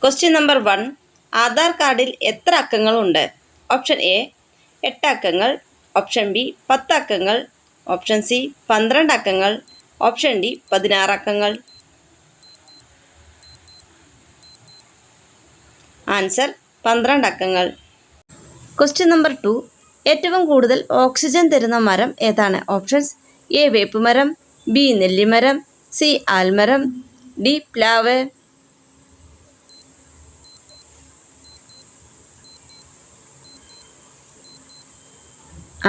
Question number 1. Aadhaar കാർഡിൽ എത്ര അക്കങ്ങളുണ്ട്? Option A 8 അക്കങ്ങൾ, ഓപ്ഷൻ ബി 10 അക്കങ്ങൾ, ഓപ്ഷൻ സി 12 അക്കങ്ങൾ, ഓപ്ഷൻ ഡി 16 അക്കങ്ങൾ. ആൻസർ 12 അക്കങ്ങൾ. Question number 2. ഏറ്റവും കൂടുതൽ ഓക്സിജൻ തരുന്ന മരം ഏതാണ്? ഓപ്ഷൻസ് എ വേപ്പുമരം, ബി നെല്ലിമരം, സി ആൽമരം, ഡി പ്ലാവ്.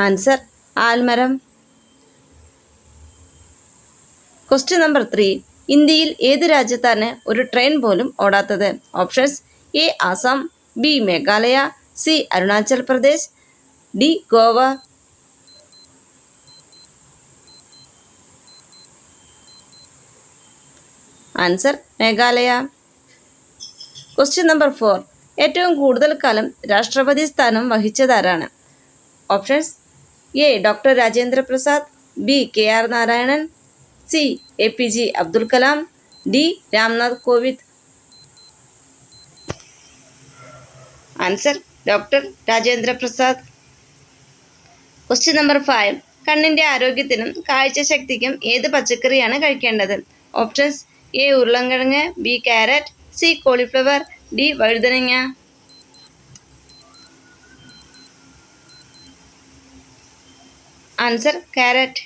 ആൻസർ ആൽമരം. Question number 3. ഇന്ത്യയിൽ ഏത് രാജ്യത്താണ് ഒരു ട്രെയിൻ പോലും ഓടാത്തത്? Options A Assam, B Meghalaya, C Arunachal Pradesh, D Goa. Answer Meghalaya. Question number 4. ഏറ്റവും കൂടുതൽ കാലം രാഷ്ട്രപതി സ്ഥാനം വഹിച്ചതാരാണ്? Options A doctor Rajendra Prasad, B K R Narayanan, C A P J Abdul Kalam, D Ramnath Kovind. Answer doctor Rajendra Prasad. Question number 5. കണ്ണിൻ്റെ ആരോഗ്യത്തിനും കാഴ്ചശക്തിക്കും ഏത് പച്ചക്കറിയാണ് കഴിക്കേണ്ടത്? ഓപ്ഷൻസ് എ ഉരുളൻകിഴങ്ങ്, B carrot, C cauliflower, D വഴുതനങ്ങ. Answer carrot.